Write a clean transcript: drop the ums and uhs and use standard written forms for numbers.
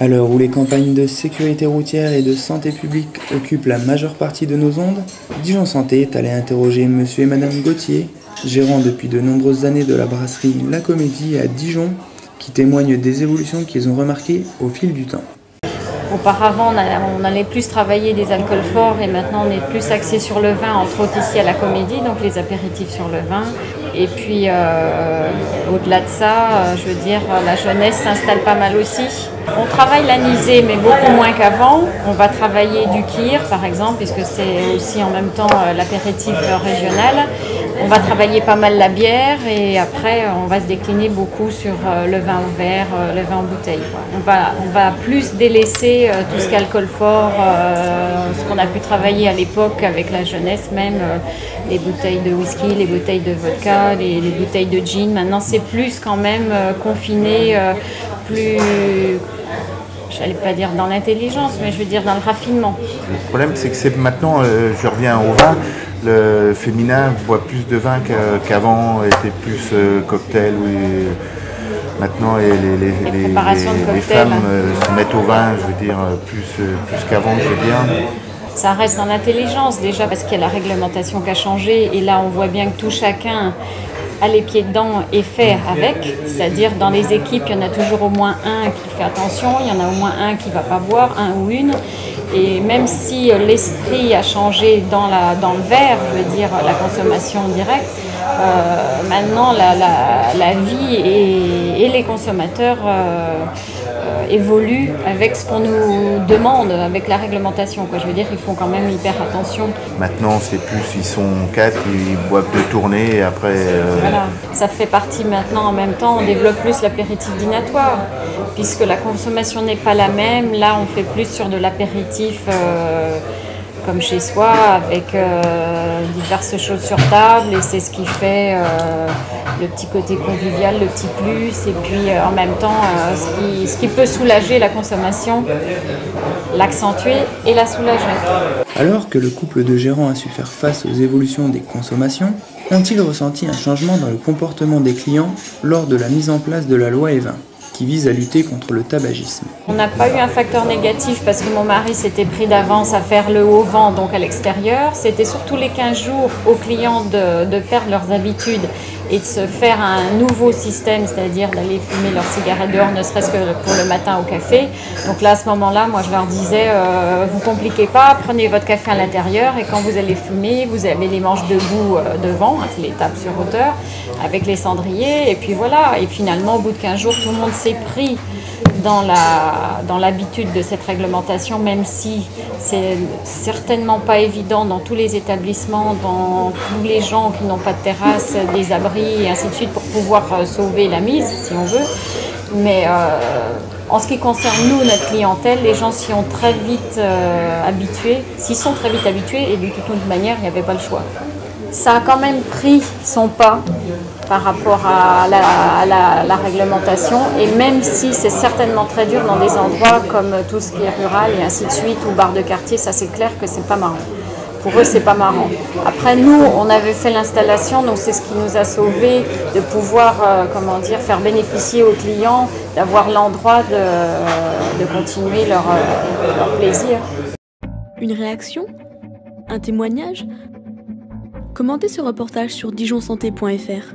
À l'heure où les campagnes de sécurité routière et de santé publique occupent la majeure partie de nos ondes, Dijon Santé est allé interroger Monsieur et Madame Gauthier, gérants depuis de nombreuses années de la brasserie La Comédie à Dijon, qui témoignent des évolutions qu'ils ont remarquées au fil du temps. Auparavant, on allait plus travailler des alcools forts et maintenant on est plus axé sur le vin, entre autres ici à la Comédie, donc les apéritifs sur le vin. Et puis au-delà de ça, je veux dire, la jeunesse s'installe pas mal aussi. On travaille l'anisé, mais beaucoup moins qu'avant. On va travailler du kir, par exemple, puisque c'est aussi en même temps l'apéritif régional. On va travailler pas mal la bière et après on va se décliner beaucoup sur le vin au verre, le vin en bouteille, quoi. On va plus délaisser tout ce qu'alcool fort, ce qu'on a pu travailler à l'époque avec la jeunesse même, les bouteilles de whisky, les bouteilles de vodka, les bouteilles de gin. Maintenant c'est plus quand même confiné, plus, j'allais pas dire dans l'intelligence, mais je veux dire dans le raffinement. Le problème c'est que maintenant, je reviens au vin, le féminin boit plus de vin qu'avant, était plus cocktail. Maintenant les femmes se mettent au vin, je veux dire, plus qu'avant, je veux dire. Ça reste dans l'intelligence déjà parce qu'il y a la réglementation qui a changé et là on voit bien que tout chacun a les pieds dedans et fait avec, c'est-à-dire dans les équipes il y en a toujours au moins un qui fait attention, il y en a au moins un qui ne va pas boire, un ou une, et même si l'esprit a changé dans le verre, je veux dire la consommation directe, maintenant la vie et les consommateurs évoluent avec ce qu'on nous demande, avec la réglementation, quoi. Je veux dire, ils font quand même hyper attention. Maintenant, c'est plus, ils sont 4, ils boivent 2 tournées et après... Voilà, ça fait partie maintenant, en même temps, on développe plus l'apéritif dînatoire, puisque la consommation n'est pas la même. Là, on fait plus sur de l'apéritif comme chez soi, avec diverses choses sur table, et c'est ce qui fait le petit côté convivial, le petit plus, et puis en même temps, ce qui peut soulager la consommation, l'accentuer et la soulager. Alors que le couple de gérants a su faire face aux évolutions des consommations, ont-ils ressenti un changement dans le comportement des clients lors de la mise en place de la loi E20 qui vise à lutter contre le tabagisme? On n'a pas eu un facteur négatif parce que mon mari s'était pris d'avance à faire le haut vent, donc à l'extérieur. C'était surtout les 15 jours aux clients de perdre leurs habitudes et de se faire un nouveau système, c'est-à-dire d'aller fumer leurs cigarettes dehors, ne serait-ce que pour le matin au café. Donc là, à ce moment-là, moi je leur disais, vous compliquez pas, prenez votre café à l'intérieur et quand vous allez fumer, vous avez les manches debout devant, hein, c'est les tables sur hauteur, avec les cendriers, et puis voilà. Et finalement, au bout de 15 jours, tout le monde s'est pris dans l'habitude de cette réglementation, même si c'est certainement pas évident dans tous les établissements, dans tous les gens qui n'ont pas de terrasse, des abris et ainsi de suite pour pouvoir sauver la mise, si on veut. Mais en ce qui concerne nous, notre clientèle, les gens s'y ont très vite habitués, s'y sont très vite habitués et de toute manière, il n'y avait pas le choix. Ça a quand même pris son pas par rapport à la réglementation, et même si c'est certainement très dur dans des endroits comme tout ce qui est rural et ainsi de suite, ou bar de quartier, ça c'est clair que c'est pas marrant. Pour eux, c'est pas marrant. Après, nous, on avait fait l'installation, donc c'est ce qui nous a sauvés de pouvoir, faire bénéficier aux clients, d'avoir l'endroit de continuer leur plaisir. Une réaction? Un témoignage? Commentez ce reportage sur dijonsanté.fr.